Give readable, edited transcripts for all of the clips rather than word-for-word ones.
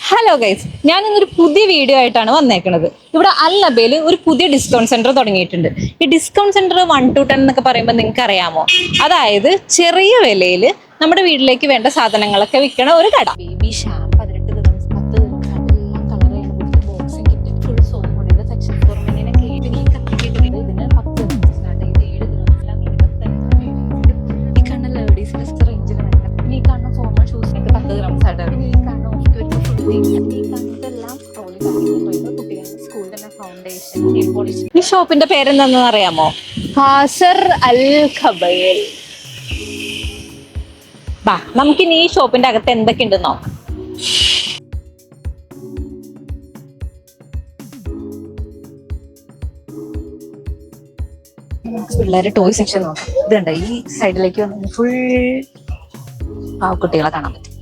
Hello guys, ഞാൻ ഇന്നൊരു പുതിയ വീഡിയോ ആയിട്ടാണ് വന്നേക്കുന്നത്. ഇവിടെ അൽ നബയിൽ ഒരു പുതിയ ഡിസ്കൗണ്ട് സെന്റർ തുടങ്ങിയിട്ടുണ്ട്. ഈ ഡിസ്കൗണ്ട് സെന്റർ 1 to 10 എന്നൊക്കെ പറയുമ്പോൾ നിങ്ങൾക്ക് അറിയാമോ? അതായത് ചെറിയ വിലയിൽ നമ്മുടെ വീട്ടിലേക്ക് വേണ്ട സാധനങ്ങളൊക്കെ വിൽക്കണ ഒരു കട. ബേബി ഷാമ്പ് 18 ദിർഹംസ്, 10 ദിർഹംസ്, എല്ലാം കളർ ചെയ്യുന്ന ബോക്സിംഗ് കിറ്റ്, ഫുൾ സോപ്പ് പൊടിയുടെ സെക്ഷൻ ഫോർ മെനിനൊക്കെ ഇതിന് 10 ദിർഹംസ് സ്റ്റാർട്ട് ചെയ്ത് 7 ദിർഹംസ് എല്ലാം ഈ കാണുന്ന ലേഡീസിന്റെ റേഞ്ചിൽ വേണ്ട. ഈ കാണുന്ന ഫോർമൽ ഷൂസിനൊക്കെ 10 ദിർഹംസ് ആയിട്ട്. ഈ കാണുന്ന ഈ ഷോപ്പിന്റെ പേരെന്താണെന്ന് അറിയാമോ? ഖാസർ അൽ ഖബയിൽ. ബാ, നമുക്കിനി ഈ ഷോപ്പിന്റെ അകത്ത് എന്തൊക്കെയുണ്ടെന്ന് നോക്കാം. പിള്ളേരെ ടോയ് സെക്ഷൻ നോക്കാം. ഇത് കണ്ടോ, ഈ സൈഡിലേക്ക് വന്ന് ഫുൾ കുട്ടികളെ കാണാൻ പറ്റും.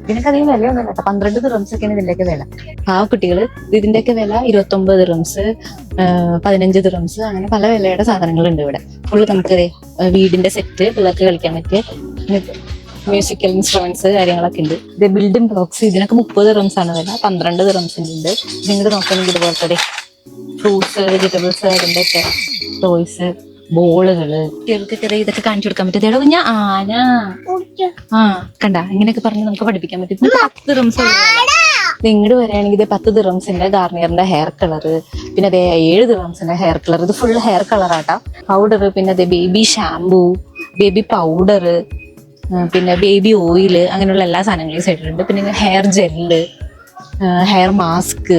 ഇതിനൊക്കെ അധികം വിലയൊന്നും കേട്ടോ. 12 ദിർഹംസ് ഒക്കെയാണ് ഇതിന്റെയൊക്കെ വില. കുട്ടികള് ഇതിന്റെയൊക്കെ വില 29 ദിർഹംസ്, 15 ദിർഹംസ്, അങ്ങനെ പല വിലയുടെ സാധനങ്ങളുണ്ട് ഇവിടെ. ഫുള്ള് നമുക്ക് വീടിന്റെ സെറ്റ്, പിള്ളേർക്ക് കളിക്കാൻ പറ്റിയ മ്യൂസിക്കൽ ഇൻസ്ട്രുമെന്റ്സ് കാര്യങ്ങളൊക്കെ ഉണ്ട്. ഇത് ബിൽഡിംഗ് ബ്ലോക്സ്, ഇതിനൊക്കെ 30 ദിർഹംസ് ആണ് വില. 12 ദിർഹംസിന്റെ ഉണ്ട്. നിങ്ങൾ നോക്കുകയാണെങ്കിൽ ഇതുപോലത്തെ ഫ്രൂട്ട്സ്, വെജിറ്റബിൾസ്, അതിന്റെ ഒക്കെ ടോയ്സ്, ബോളുകള്, കുട്ടികൾക്കൊക്കെ ഇതൊക്കെ കാണിച്ചു കൊടുക്കാൻ പറ്റും. ഞാൻ ആന കണ്ട ഇങ്ങനെയൊക്കെ പറഞ്ഞ് നമുക്ക് പഠിപ്പിക്കാൻ പറ്റും. 10 ദിർഹംസ്. നിങ്ങട് വരികയാണെങ്കിൽ ഇത് 10 ദിർഹംസിന്റെ ഗാർണിയറിന്റെ ഹെയർ കളറ്, പിന്നെ അതേ 7 ദിർഹംസിന്റെ ഹെയർ കളർ. ഇത് ഫുൾ ഹെയർ കളറാട്ടാ. പൗഡർ, പിന്നെ അതേ ബേബി ഷാംപൂ, ബേബി പൗഡർ, പിന്നെ ബേബി ഓയില്, അങ്ങനെയുള്ള എല്ലാ സാധനങ്ങളും സൈഡിലുണ്ട്. പിന്നെ ഹെയർ ജെല്ല്, ഹെയർ മാസ്ക്,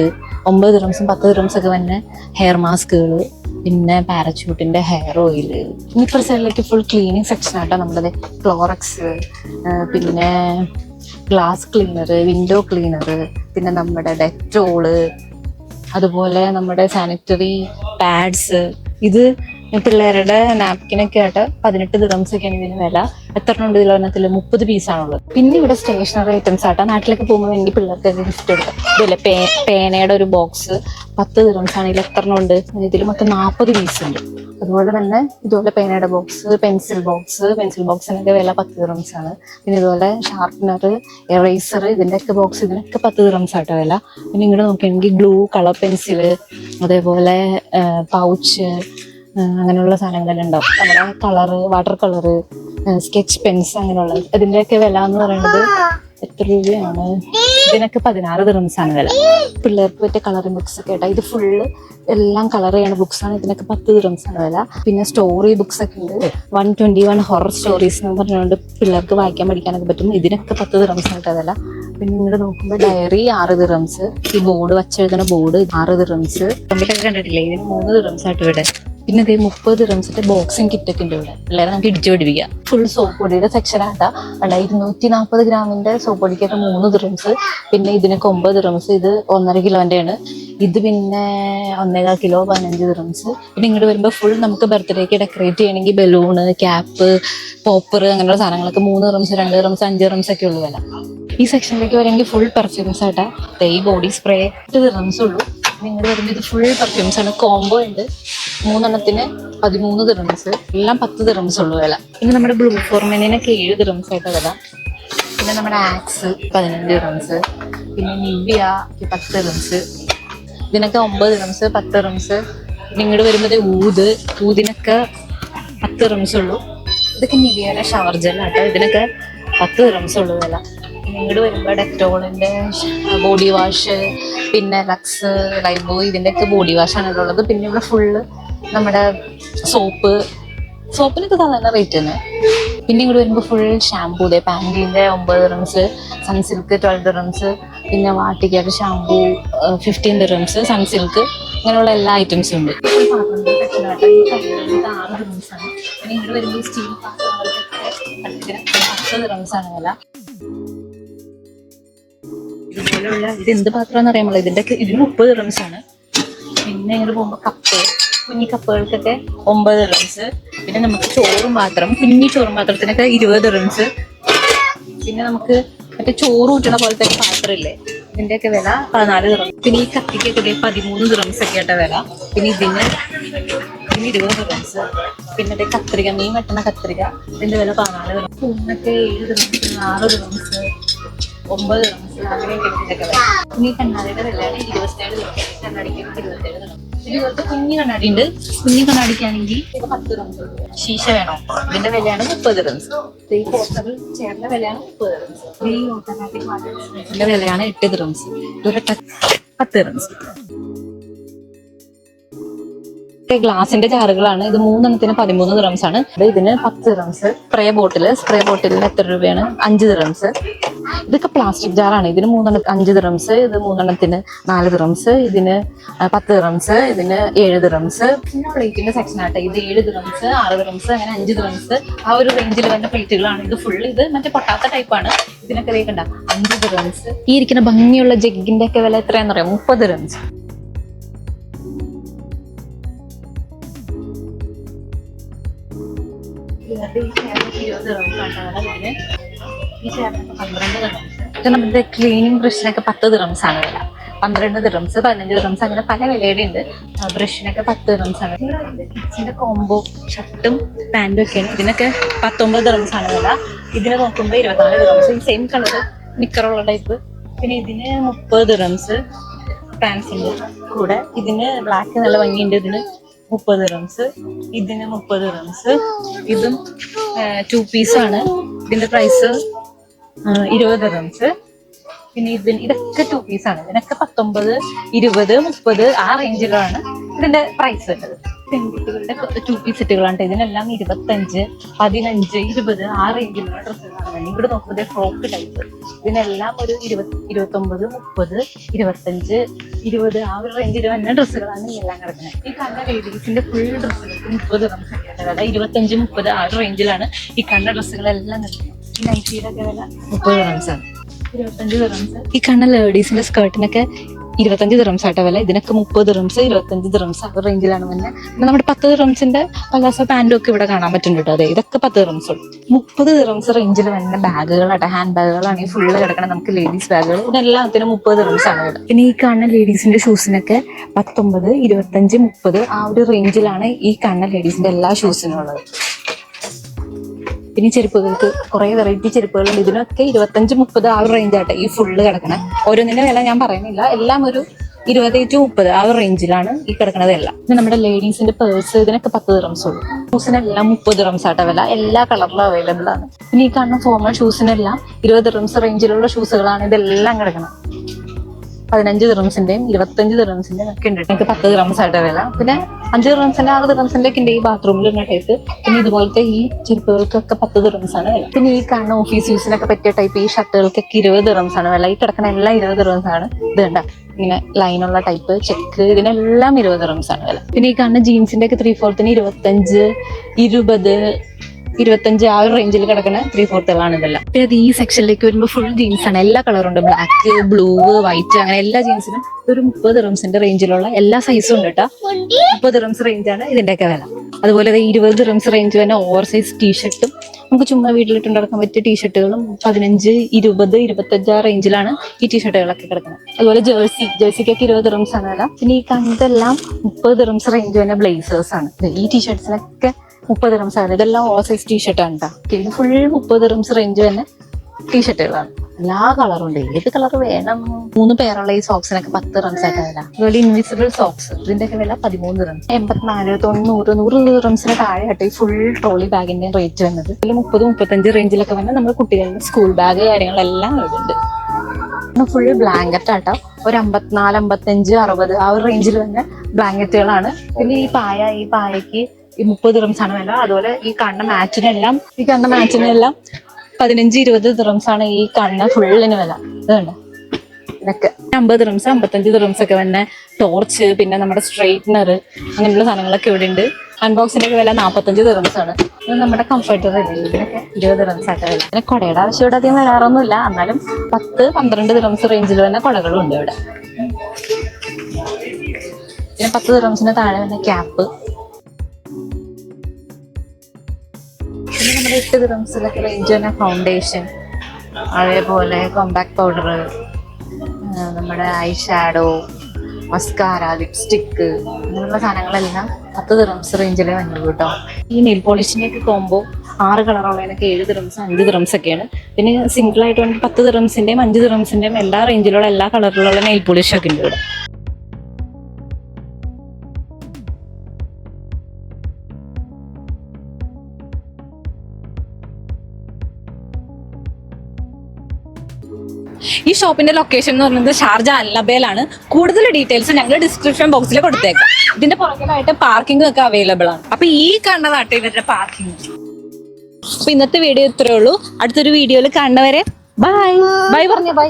9 ദിർഹംസും 10 ദിർഹംസും ഒക്കെ തന്നെ ഹെയർ മാസ്കുകള്, പിന്നെ പാരച്യൂട്ടിന്റെ ഹെയർ ഓയില്. ഇനിയിപ്പോൾ സൈഡിലേക്ക് ഫുൾ ക്ലീനിങ് സെക്ഷൻ ആട്ടോ. നമ്മുടെ ക്ലോറക്സ്, പിന്നെ ഗ്ലാസ് ക്ലീനർ, വിൻഡോ ക്ലീനർ, പിന്നെ നമ്മുടെ ഡെറ്റോള്, അതുപോലെ നമ്മുടെ സാനിറ്ററി പാഡ്സ്. ഇത് പിള്ളേരുടെ നാപ്കിനൊക്കെ ആയിട്ട് 18 ദിർഹംസ് ഒക്കെയാണ് ഇതിന് വില. എത്ര ഉണ്ട് ഇതിൽ? 30 പീസാണുള്ളത്. പിന്നെ ഇവിടെ സ്റ്റേഷനറി ഐറ്റംസ് ആട്ടോ. നാട്ടിലൊക്കെ പോകുമ്പോൾ എനിക്ക് പിള്ളേർക്ക് ഗിഫ്റ്റ് കൊടുക്കാം. ഇതില്ലേ പേനയുടെ ഒരു ബോക്സ് 10 ദിർഹംസ് ആണ്. ഇതിൽ എത്ര ഉണ്ട്? ഇതിൽ മൊത്തം 40 പീസ് ഉണ്ട്. അതുപോലെ തന്നെ ഇതുപോലെ പേനയുടെ ബോക്സ്, പെൻസിൽ ബോക്സിനൊക്കെ വില 10 ദിർഹംസ് ആണ്. പിന്നെ ഇതുപോലെ ഷാർപ്പനർ, എറേസർ, ഇതിൻ്റെയൊക്കെ ബോക്സ്, ഇതിനൊക്കെ 10 ദിർഹംസ് ആട്ടോ വില. പിന്നെ ഇങ്ങോട്ട് നോക്കുകയാണെങ്കിൽ ഗ്ലൂ, കളർ പെൻസില്, അതേപോലെ പൗച്ച്, അങ്ങനെയുള്ള സാധനങ്ങളെല്ലാം ഉണ്ടാവും. നമ്മുടെ colour, water colour, sketch pens, അങ്ങനെയുള്ള ഇതിൻ്റെയൊക്കെ വില എന്ന് പറയുന്നത് എത്ര രൂപയാണ്? ഇതിനൊക്കെ 16 ദിർഹംസ് ആണ് വില. പിള്ളേർക്ക് പറ്റിയ കളറിംഗ് ബുക്സ് ഒക്കെ ആയിട്ടാ. ഇത് ഫുള്ള് എല്ലാം കളർ ചെയ്യണ ബുക്സ് ആണ്. ഇതിനൊക്കെ 10 ദിർഹംസ് ആണ് വില. പിന്നെ സ്റ്റോറി ബുക്സ് ഒക്കെ ഉണ്ട്. 121 ഹൊറർ സ്റ്റോറീസ് എന്ന് പറഞ്ഞുകൊണ്ട് പിള്ളേർക്ക് വായിക്കാൻ പഠിക്കാനൊക്കെ പറ്റും. ഇതിനൊക്കെ 10 ദിർഹംസ് ആയിട്ടാ വില. പിന്നെ ഇങ്ങോട്ട് നോക്കുമ്പോൾ ഡയറി 6 ദിർഹംസ്, ഈ ബോർഡ് വച്ചെഴുതുന്ന ബോർഡ് 6 ദിർഹംസ്. കമ്പ്യൂട്ടർ കണ്ടിട്ടില്ലേ? ഇതിന് 3 ദിർഹംസ് ആയിട്ട് ഇവിടെ. പിന്നെ അതേ 30 ദിർഹംസിന്റെ ബോക്സിംഗ് കിറ്റ് ഒക്കെ ഉണ്ട് ഇവിടെ. പിള്ളേരെ നമുക്ക് ഇടിച്ചു പിടിപ്പിക്കാം. ഫുൾ സോപ്പ് പൊടിയുടെ സെക്ഷൻ ആട്ടാ. 240 ഗ്രാമിന്റെ സോപ്പ് പൊടിക്കൊക്കെ 3 ദിർഹംസ്. പിന്നെ ഇതിനൊക്കെ 9 ദിർഹംസ്. ഇത് 1.5 കിലോന്റെ ആണ്. ഇത് പിന്നെ 1.25 കിലോ 15 ദിർഹംസ്. പിന്നെ ഇങ്ങോട്ട് വരുമ്പോൾ ഫുൾ നമുക്ക് ബർത്ത്ഡേക്ക് ഡെക്കറേറ്റ് ചെയ്യണമെങ്കിൽ ബലൂണ്, ക്യാപ്പ്, പോപ്പർ, അങ്ങനെയുള്ള സാധനങ്ങളൊക്കെ 3 ദിർഹംസ്, 2 ദിർഹംസ്, 5 ദിർഹംസ് ഒക്കെ ഉള്ളു വില. ഈ സെക്ഷനിലേക്ക് വരെങ്കിൽ ഫുൾ പെർഫ്യൂംസ് ആട്ടാ. ഈ ബോഡി സ്പ്രേ 8 ദിർഹംസ് ഉള്ളൂ. നിങ്ങളുടെ വരുമ്പോൾ ഇത് ഫുൾ പെർഫ്യൂംസ് ആണ്. കോംബോ ഉണ്ട്. 3 എണ്ണത്തിന് 13 ദിർഹംസ്. എല്ലാം 10 ദിർഹംസ് ഉള്ളു വില. പിന്നെ നമ്മുടെ ബ്ലൂ ഫോർമെനിനൊക്കെ 7 ദിർഹംസ് ആയിട്ട് വില. പിന്നെ നമ്മുടെ ആക്സ് 15 ദിർഹംസ്. പിന്നെ നിവ്യ 10 ദിർഹംസ്. ഇതിനൊക്കെ 9 ദിർഹംസ്, 10 ദിർഹംസ്. നിങ്ങളുടെ വരുമ്പോൾ ഊതിനൊക്കെ 10 ദിർഹംസ് ഉള്ളൂ. ഇതൊക്കെ നിവ്യയുടെ ഷവർ ജെല്ലാട്ടോ. ഇതിനൊക്കെ 10 ദിർഹംസ് ഉള്ളു വില. ഇങ്ങോട്ട് വരുമ്പോൾ ഡെറ്റോളിന്റെ ബോഡി വാഷ്, പിന്നെ ലക്സ്, ലൈബോയ്, ഇതിൻ്റെയൊക്കെ ബോഡി വാഷാണ് ഉള്ളത്. പിന്നെ ഇവിടെ ഫുള്ള് നമ്മുടെ സോപ്പിനൊക്കെ സാധാരണ റേറ്റ് തന്നെ. പിന്നെ ഇങ്ങോട്ട് വരുമ്പോൾ ഫുൾ ഷാമ്പൂ, പാൻറ്റീൻ്റെ 9 ദിർഹംസ്, സൺസിൽക്ക് 12 ദിർഹംസ്, പിന്നെ വാട്ടിക്കയുടെ ഷാമ്പൂ 15 ദിർഹംസ്, സൺസിൽക്ക്, അങ്ങനെയുള്ള എല്ലാ ഐറ്റംസും ഉണ്ട്. 6 ദിർഹംസാണ്. പിന്നെ ഇങ്ങോട്ട് വരുമ്പോൾ സ്റ്റീൽ പാത്രങ്ങൾക്കൊക്കെ 10 ദിർഹംസാണ് വില. ഇതുപോലെയുള്ള ഇത് എന്ത് പാത്രമാണെന്ന് അറിയാമല്ലോ. ഇതിന് 30 ദിർഹംസ് ആണ്. പിന്നെ ഇങ്ങോട്ട് പോകുമ്പോൾ കപ്പ്, കുഞ്ഞി കപ്പുകൾക്കൊക്കെ 9 ദിർഹംസ്. പിന്നെ നമുക്ക് കുഞ്ഞി ചോറും പാത്രത്തിനൊക്കെ 20 ദിർഹംസ്. പിന്നെ നമുക്ക് മറ്റേ ചോറ് ഊറ്റണ പോലത്തെ പാത്രമില്ലേ, ഇതിന്റെയൊക്കെ വില 14 ദിർഹംസ്. പിന്നെ ഈ കത്തിക്കൊക്കെ 13 ദിർഹംസ് ഒക്കെ ആയിട്ട് വില. പിന്നെ ഇതിന് 20 ദിർഹംസ്. പിന്നെ കത്രിക, മീൻ വെട്ടണ കത്രിക, ഇതിന്റെ വില 14 ദിർഹംസ്. പൂണിനൊക്കെ 7 dirhams, 6 dirhams. 9 dirhams അങ്ങനെയൊക്കെ ഇതിന്റെയൊക്കെ വില. ഇനി ഈ കണ്ണാടിയുടെ വിലയാണ് 27 dirhams. കണ്ണാടിക്ക് 27 dirhams. ഇതുപോലത്തെ കുഞ്ഞു കണ്ണാടി ഉണ്ട്. കുഞ്ഞു കണ്ണാടിക്കാണെങ്കിൽ ഇത് 10 dirhams. ശീശ വേണോ, ഇതിന്റെ വിലയാണ് 30 dirhams. ഈ പോർട്ടബിൾ ചെയറിന്റെ വിലയാണ് 30 dirhams. ഈ ഓട്ടോമാറ്റിക് വാട്ടർ വിലയാണ് 8 dirhams. ഇതൊരു 10 dirhams. ഗ്ലാസിന്റെ ജാറുകളാണ്. ഇത് 3 എണ്ണത്തിന് 13 dirhams ആണ്. ഇതിന് 10 dirhams. സ്പ്രേ ബോട്ടിലിന് എത്ര രൂപയാണ്? 5 dirhams. ഇതൊക്കെ പ്ലാസ്റ്റിക് ജാറാണ്. ഇതിന് 5 dirhams. ഇത് 3 എണ്ണത്തിന് 4 dirhams. ഇതിന് 10 dirhams. ഇതിന് 7 dirhams. പിന്നെ പ്ലേറ്റിന്റെ സെക്ഷൻ ആട്ടെ. ഇത് 7 dirhams, 6 dirhams, അങ്ങനെ 5 dirhams. ആ ഒരു റേഞ്ചിൽ വരുന്ന പ്ലേറ്റുകളാണ്. ഇത് ഫുള്ള് ഇത് മറ്റേ പൊട്ടാത്ത ടൈപ്പാണ്. ഇതിനൊക്കെ വേക്കണ്ട 5 dirhams. ഈ ഇരിക്കുന്ന ഭംഗിയുള്ള ജഗ്ഗിന്റെ ഒക്കെ വില എത്രയാണെന്ന് അറിയാം? 30 dirhams. നമ്മുടെ ക്ലീനിങ് ബ്രഷിനൊക്കെ 10 dirhams ആണ് വില. 12 dirhams, 15 dirhams അങ്ങനെ പല വിലയുടെ ഉണ്ട്. ബ്രഷിനൊക്കെ 10 dirhams ആണ്. കിച്ചന്റെ കോംബോ ഷർട്ടും പാന്റും ഒക്കെയാണ്. ഇതിനൊക്കെ 19 dirhams ആണ് വില. ഇതിന് നോക്കുമ്പോൾ 24 dirhams. ഈ സെയിം കളർ നിക്കറുള്ള ടൈപ്പ്. പിന്നെ ഇതിന് 30 dirhams പാൻസിന്റെ കൂടെ. ഇതിന് ബ്ലാക്ക് നല്ല ഭംഗിയുണ്ട്. ഇതിന് 30 dirhams. ഇതിന് 30 dirhams. ഇതും 2 പീസ് ആണ്. ഇതിന്റെ പ്രൈസ് 20 dirhams. പിന്നെ ഇതൊക്കെ 2 പീസ് ആണ്. ഇതിനൊക്കെ 19, 20, 30 ആ റേഞ്ചിലാണ് ഇതിന്റെ പ്രൈസ് വരുന്നത്. പെൺകുട്ടികളുടെ 2 പീസ് സെറ്റുകളാണ്. ഇതിനെല്ലാം 25, 15, 20 ആ റേഞ്ചിലുള്ള ഡ്രസ്സുകളാണ്. ഇവിടെ നോക്കുന്നത് ഫ്രോക്ക് ടൈപ്പ്. ഇതിനെല്ലാം ഒരു 20, 29, 30, 25, 20 ആ ഒരു റേഞ്ചിൽ വരുന്ന ഡ്രസ്സുകളാണ് എല്ലാം കിടക്കുന്നത്. ഈ കണ്ട ലേഡീസിന്റെ ഫുൾ ഡ്രസ്സുകൾക്ക് 30 dirhams ഒക്കെയാണ് വില. 25, 30 ആ ഒരു റേഞ്ചിലാണ് ഈ കണ്ട ഡ്രസ്സുകളെല്ലാം കിടക്കുന്നത്. ഈ നൈറ്റിയുടെ ഒക്കെ വില 30 dirhams ആണ്. 25 dirhams. ഈ കണ്ട ലേഡീസിന്റെ സ്കേർട്ടിനൊക്കെ 25 dirhams ആട്ട വില. ഇതിനൊക്കെ 30 dirhams, 25 dirhams ആ റേഞ്ചിലാണ് വന്നെ. പിന്നെ നമ്മുടെ 10 dirhamsന്റെ പലാസോ പാന്റും ഒക്കെ ഇവിടെ കാണാൻ പറ്റുന്നുണ്ട്. അതെ, ഇതൊക്കെ 10 dirhams ഉള്ളൂ. 30 dirhams റേഞ്ചിൽ വരുന്ന ബാഗുകളാട്ടെ, ഹാൻഡ് ബാഗുകളാണ് ഈ ഫുള്ള് കിടക്കണം. നമുക്ക് ലേഡീസ് ബാഗുകൾ ഇതെല്ലാത്തിനും 30 dirhams ആണ് ഇവിടെ. പിന്നെ ഈ കാണുന്ന ലേഡീസിന്റെ ഷൂസിനൊക്കെ 19, 25, 30 ആ ഒരു റേഞ്ചിലാണ് ഈ കാണുന്ന ലേഡീസിന്റെ എല്ലാ ഷൂസിനും ഉള്ളത്. പിന്നെ ചെരുപ്പുകൾക്ക് കുറെ വെറൈറ്റി ചെരുപ്പുകളുണ്ട്. ഇതിനൊക്കെ 25, 30 ആ ഒരു റേഞ്ച് ആട്ടെ ഈ ഫുള്ള് കിടക്കണം. ഓരോന്നിന്റെ വില ഞാൻ പറയുന്നില്ല. എല്ലാം ഒരു 20 to 30 ആ ഒരു റേഞ്ചിലാണ് ഈ കിടക്കുന്നത് എല്ലാം. പിന്നെ നമ്മുടെ ലേഡീസിന്റെ പേഴ്സ് ഇതിനൊക്കെ 10 dirhams ഉള്ളൂ. ഷൂസിനെല്ലാം 30 dirhams ആട്ടെ വില. എല്ലാ കളറിലും അവൈലബിൾ ആണ്. പിന്നെ ഈ കാണുന്ന ഫോർമൽ ഷൂസിനെല്ലാം 20 dirhams റേഞ്ചിലുള്ള ഷൂസുകളാണ് ഇതെല്ലാം കിടക്കണം. 15 dirhamsന്റെയും 25 dirhamsന്റെയും ഒക്കെ ഉണ്ട്. എനിക്ക് 10 dirhams ആയിട്ട് വില. പിന്നെ 5 dirhamsന്റെ 6 dirhamsന്റെ ഒക്കെ ഉണ്ട് ഈ ബാത്റൂമിൽ ഇടുന്ന ടൈപ്പ്. പിന്നെ ഇതുപോലത്തെ ഈ ചെരുപ്പുകൾക്കൊക്കെ 10 dirhams ആണ് വില. പിന്നെ ഈ കാണുന്ന ഓഫീസ് യൂസിനൊക്കെ പറ്റിയ ടൈപ്പ് ഈ ഷർട്ടുകൾക്കൊക്കെ 20 dirhams ആണ് വില. ഈ കിടക്കുന്ന എല്ലാം 20 dirhams ആണ്. ഇത് കണ്ട ഇങ്ങനെ ലൈനുള്ള ടൈപ്പ് ചെക്ക് ഇതിനെല്ലാം 20 dirhams ആണ് വില. പിന്നെ ഈ കാണുന്ന ജീൻസിന്റെ ഒക്കെ 3/4 25, 20, 25 ആ ഒരു റേഞ്ചിൽ കിടക്കുന്ന 3/4 ഇതെല്ലാം. പിന്നെ അത് ഈ സെക്ഷനിലേക്ക് വരുമ്പോൾ ഫുൾ ജീൻസ് ആണ്. എല്ലാ കളറും ഉണ്ട്. ബ്ലാക്ക്, ബ്ലൂ, വൈറ്റ് അങ്ങനെ എല്ലാ ജീൻസിനും ഒരു 30 dirhamsന്റെ റേഞ്ചിലുള്ള എല്ലാ സൈസും ഉണ്ട് കേട്ടോ. 30 dirhams റേഞ്ചാണ് ഇതിന്റെയൊക്കെ വില. അതുപോലെ 20 dirhams റേഞ്ച് തന്നെ ഓവർ സൈസ് ടീഷർട്ടും നമുക്ക് ചുമ്മാ വീട്ടിലിട്ട് നടക്കാൻ പറ്റിയ ടീഷർട്ടുകളും 15, 20, 25 ആ റേഞ്ചിലാണ് ഈ ടീഷർട്ടുകളൊക്കെ കിടക്കുന്നത്. അതുപോലെ ജേഴ്സിക്കൊക്കെ 20 dirhams ആണ് വില. പിന്നെ ഈ കണ്ടെല്ലാം 30 dirhams റേഞ്ച് തന്നെ ബ്ലേസേഴ്സ് ആണ്. ഈ ടീഷർട്ട്സിനൊക്കെ 30 dirhams ആണ്. ഇതെല്ലാം ഓവർ സൈസ് ടീഷർട്ടാണ് കേട്ടോ. ഇത് ഫുൾ 30 dirhams റേഞ്ച് തന്നെ ടീഷർട്ടുകളാണ്. എല്ലാ കളറും ഉണ്ട്. ഏത് കളർ വേണം? 3 പേരുള്ള ഈ സോക്സിനൊക്കെ 10 dirhams ആയിട്ട് വില. അതുപോലെ ഇൻവിസിബിൾ സോക്സ് ഇതിന്റെയൊക്കെ വില 13 dirhams. 84, 90, 100 dirhamsന് താഴെ ആയിട്ട് ഈ ഫുൾ ട്രോളി ബാഗിന്റെ റേറ്റ് വന്നത്. ഇതിൽ 30, 35 റേഞ്ചിലൊക്കെ വന്നാൽ നമ്മുടെ കുട്ടികളുടെ സ്കൂൾ ബാഗ് കാര്യങ്ങളെല്ലാം ഉണ്ട്. ഫുൾ ബ്ലാങ്കറ്റ് ആട്ടോ. ഒരു 54, 55, 60 ആ ഒരു റേഞ്ചിൽ തന്നെ ബ്ലാങ്കറ്റുകളാണ്. പിന്നെ ഈ പായക്ക് 30 dirhams ആണ് വില. അതുപോലെ ഈ കാണുന്ന മാച്ചിനെല്ലാം 15, 20 dirhams ആണ് ഈ കാണുന്ന ഫുള്ളിന് വില. ഇതുണ്ട് ഇതൊക്കെ 50 dirhams, 55 dirhams ഒക്കെ വന്നെ ടോർച്ച്, പിന്നെ നമ്മുടെ സ്ട്രെയിറ്റ്നർ അങ്ങനെയുള്ള സാധനങ്ങളൊക്കെ ഇവിടെ ഉണ്ട്. അൺബോക്സിന്റെ ഒക്കെ വില 45 dirhams ആണ്. ഇത് നമ്മുടെ കംഫർട്ടർ ഇതിനൊക്കെ 20 dirhams ആയിട്ട് വില. പിന്നെ കുടയുടെ ആവശ്യം ഇവിടെ അധികം വരാറൊന്നുമില്ല. എന്നാലും 10, 12 dirhams റേഞ്ചിൽ വന്ന കുടകളും ഉണ്ട് ഇവിടെ. പിന്നെ 10 dirhamsന് താഴെ വന്ന ക്യാപ്പ്. പിന്നെ നമ്മുടെ 8 dirhamsലൊക്കെ റേഞ്ച് തന്നെ ഫൗണ്ടേഷൻ, അതേപോലെ കോമ്പാക്ട് പൗഡർ, നമ്മുടെ ഐ ഷാഡോ, മസ്കാര, ലിപ്സ്റ്റിക്ക് അങ്ങനെയുള്ള സാധനങ്ങളെല്ലാം 10 dirhams റേഞ്ചിലേ വന്നുള്ളൂ കേട്ടോ. ഈ നെയിൽ പോളിഷിൻ്റെയൊക്കെ കോംബോ 6 കളറുള്ളതിനൊക്കെ 7 ദിറംസ് 5 ദിറംസ് ഒക്കെയാണ്. പിന്നെ സിംഗിൾ ആയിട്ട് വേണമെങ്കിൽ 10 ദിറംസിന്റെയും 5 ദിറംസിന്റെയും എല്ലാ റേഞ്ചിലുള്ള എല്ലാ കളറിലുള്ള നെയിൽ പോളിഷ് ഒക്കെ ഉണ്ട് ഇവിടെ. ഈ ഷോപ്പിന്റെ ലൊക്കേഷൻ എന്ന് പറയുന്നത് ഷാർജ അൽനബയിലാണ്. കൂടുതൽ ഡീറ്റെയിൽസ് ഞങ്ങൾ ഡിസ്ക്രിപ്ഷൻ ബോക്സിൽ കൊടുത്തേക്കാം. ഇതിന്റെ പുറകിലായിട്ട് പാർക്കിംഗ് ഒക്കെ അവൈലബിൾ ആണ്. അപ്പൊ ഈ കാണുന്നതാട്ടെ ഇവരുടെ പാർക്കിംഗ്. അപ്പൊ ഇന്നത്തെ വീഡിയോ ഇത്രേ ഉള്ളൂ. അടുത്തൊരു വീഡിയോയിൽ കാണുന്നവരെ ബൈ ബൈ പറഞ്ഞ ബൈ.